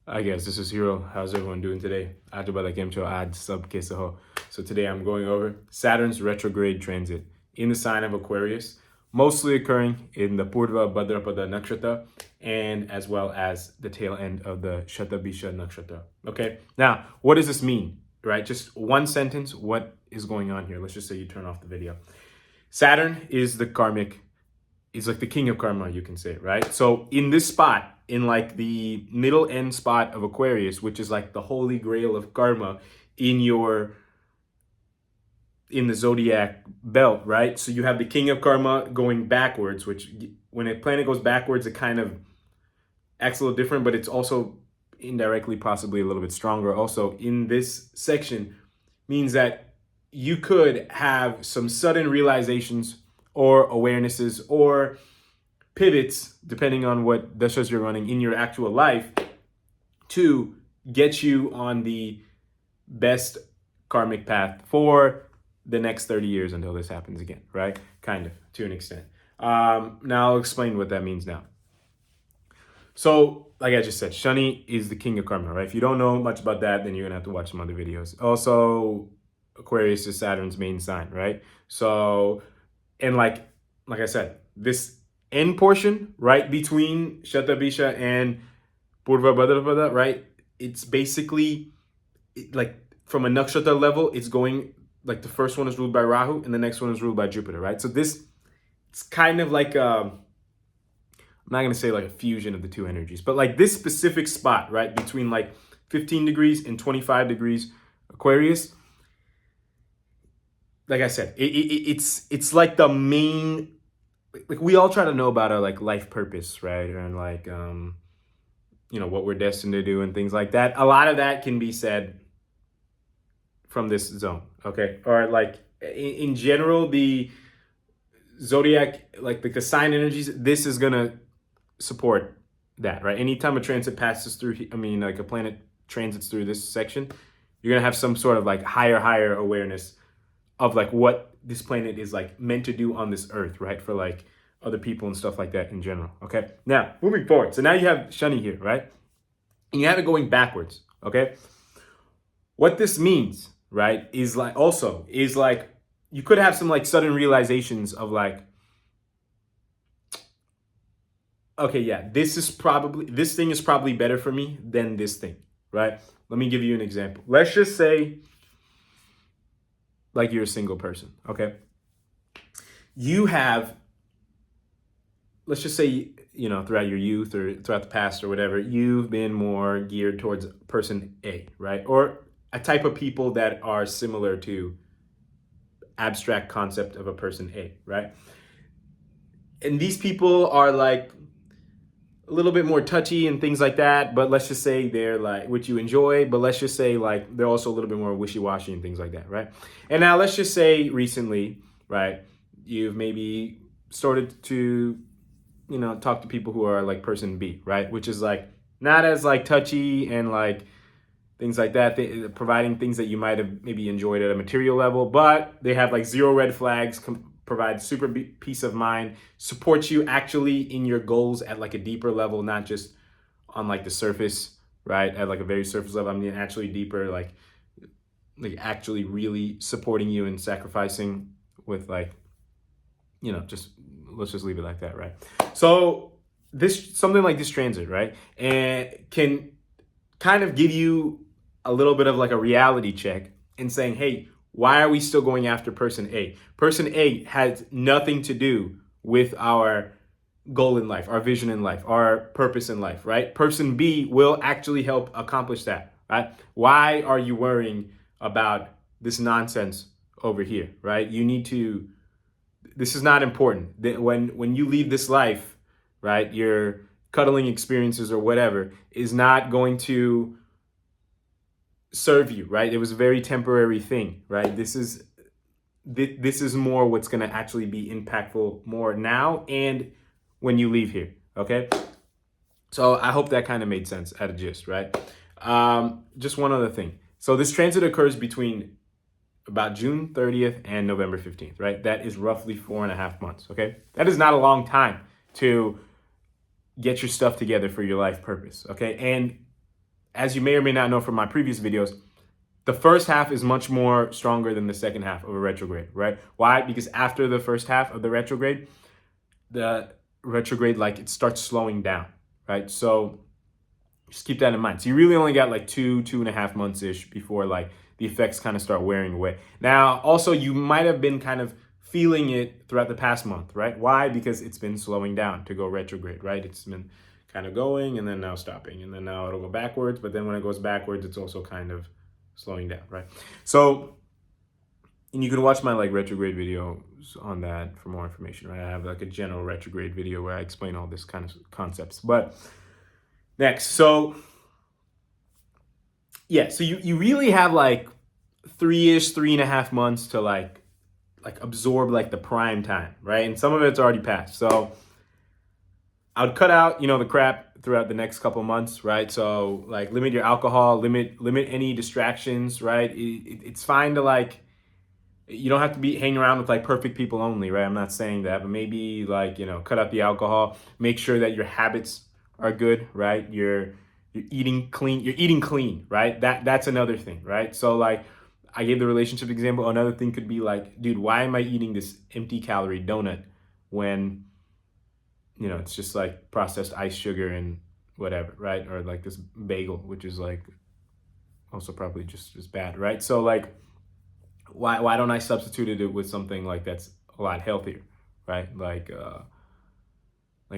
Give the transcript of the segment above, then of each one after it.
Hi guys, this is Hero. How's everyone doing today? Aaj bada kem cho, aaj sab kaise ho? So today I'm going over Saturn's retrograde transit in the sign of Aquarius, mostly occurring in the Purvabhadrapada Nakshrata and as well as the tail end of the Shatabisha Nakshrata. Okay, now what does this mean? Right, just one sentence. What is going on here? Let's just say you turn off the video. Saturn is the karmic. He's like the king of karma, you can say, right? So in this spot, in like the middle end spot of Aquarius, which is like the holy grail of karma in the Zodiac belt, right? So you have the king of karma going backwards, which when a planet goes backwards, it kind of acts a little different, but it's also indirectly possibly a little bit stronger. Also in this section means that you could have some sudden realizations or awarenesses or pivots, depending on what dashas you're running in your actual life, to get you on the best karmic path for the next 30 years until this happens again, right? Kind of, to an extent. Now I'll explain what that means now. So, like I just said, Sani is the king of karma, right? If you don't know much about that, then you're gonna have to watch some other videos. Also, Aquarius is Saturn's main sign, right? So, and like I said, this end portion, right, between Shatabisha and Purvabhadrapada, right, it's basically like from a Nakshrata level, it's going like the first one is ruled by Rahu and the next one is ruled by Jupiter, right? So this, it's kind of like I'm not going to say like a fusion of the two energies, but like this specific spot, right, between like 15 degrees and 25 degrees Aquarius, like I said, it's like the main, like we all try to know about our like life purpose, right? And like, what we're destined to do and things like that. A lot of that can be said from this zone, okay? Or like in general, the Zodiac, like the sign energies, this is going to support that, right? Anytime a transit passes through, like a planet transits through this section, you're going to have some sort of like higher awareness of like what this planet is like meant to do on this earth, right? For like other people and stuff like that in general, okay? Now, moving forward. So now you have Shani here, right? And you have it going backwards, okay? What this means, right, is like you could have some like sudden realizations of like, okay, yeah, this thing is probably better for me than this thing, right? Let me give you an example. Let's just say like you're a single person, okay? You have, let's just say, throughout your youth or throughout the past or whatever, you've been more geared towards person A, right? Or a type of people that are similar to abstract concept of a person A, right? And these people are like a little bit more touchy and things like that, but let's just say they're like, which you enjoy, but let's just say like they're also a little bit more wishy-washy and things like that, right? And now let's just say recently, right, you've maybe started to, talk to people who are like person B, right? Which is like not as like touchy and like things like that, providing things that you might have maybe enjoyed at a material level, but they have like zero red flags, provide super peace of mind, support you actually in your goals at like a deeper level, not just on like the surface, right? At like a very surface level. I mean, actually deeper, like actually really supporting you and sacrificing with like, just let's just leave it like that, right? So something like this transit, right, and can kind of give you a little bit of like a reality check and saying, hey, why are we still going after person A? Person A has nothing to do with our goal in life, our vision in life, our purpose in life, right? Person B will actually help accomplish that, right? Why are you worrying about this nonsense over here, right? This is not important. When you leave this life, right, your cuddling experiences or whatever is not going to serve you, right? It was a very temporary thing, right? This is more what's going to actually be impactful more now and when you leave here, okay? So I hope that kind of made sense at a gist, right? Just one other thing. So this transit occurs between about June 30th and November 15th, right? That is roughly 4.5 months, okay? That is not a long time to get your stuff together for your life purpose, okay? And as you may or may not know from my previous videos, the first half is much more stronger than the second half of a retrograde, right? Why? Because after the first half of the retrograde, like it starts slowing down, right? So just keep that in mind. So you really only got like 2.5 months-ish before like the effects kind of start wearing away. Now, also you might have been kind of feeling it throughout the past month, right? Why? Because it's been slowing down to go retrograde, right? It's been kind of going and then now stopping and then now it'll go backwards. But then when it goes backwards, it's also kind of slowing down, right? So, and you can watch my like retrograde videos on that for more information, right? I have like a general retrograde video where I explain all this kind of concepts. But next, so yeah, so you really have like 3.5 months to like absorb like the prime time, right? And some of it's already passed. So I would cut out, the crap throughout the next couple months, right? So like limit your alcohol, limit any distractions, right? It's fine to like, you don't have to be hanging around with like perfect people only, right? I'm not saying that, but maybe like, cut out the alcohol, make sure that your habits are good, right? You're eating clean, right? That's another thing, right? So like I gave the relationship example. Another thing could be like, dude, why am I eating this empty calorie donut when it's just like processed ice sugar and whatever, right? Or like this bagel, which is like also probably just as bad, right? So like, why don't I substitute it with something like that's a lot healthier, right? Like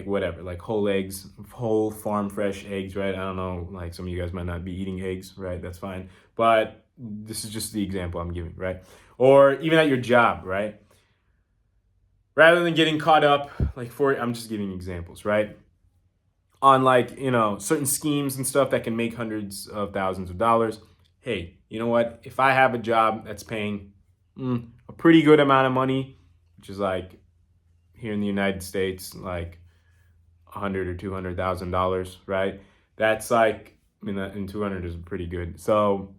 whatever, like whole eggs, whole farm fresh eggs, right? I don't know, like some of you guys might not be eating eggs, right? That's fine. But this is just the example I'm giving, right? Or even at your job, right? Rather than getting caught up, I'm just giving examples, right? On like, certain schemes and stuff that can make hundreds of thousands of dollars. Hey, you know what? If I have a job that's paying a pretty good amount of money, which is like here in the United States, like $100,000 or $200,000, right? That's like, and 200 is pretty good. So,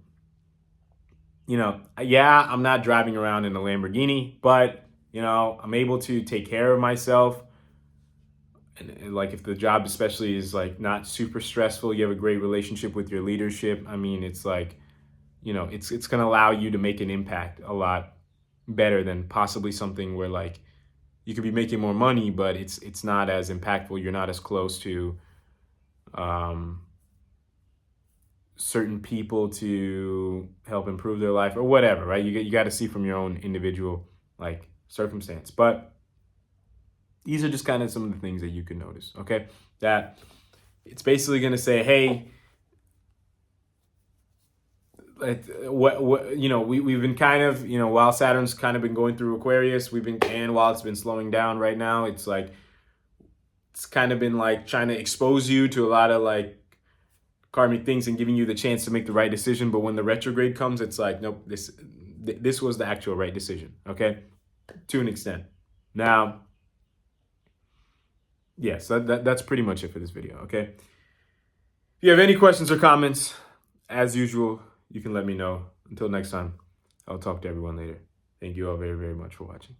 yeah, I'm not driving around in a Lamborghini, but I'm able to take care of myself. And like if the job especially is like not super stressful, you have a great relationship with your leadership. It's like, it's going to allow you to make an impact a lot better than possibly something where like you could be making more money, but it's not as impactful. You're not as close to certain people to help improve their life or whatever, right? You got to see from your own individual like circumstance. But these are just kind of some of the things that you can notice, okay? That it's basically going to say, hey, we've been kind of, while Saturn's kind of been going through Aquarius, and while it's been slowing down right now, it's like, it's kind of been like trying to expose you to a lot of like karmic things and giving you the chance to make the right decision. But when the retrograde comes, it's like, nope, this was the actual right decision, okay? To an extent. Now, yes, that's pretty much it for this video, okay? If you have any questions or comments, as usual, you can let me know. Until next time, I'll talk to everyone later. Thank you all very, very much for watching.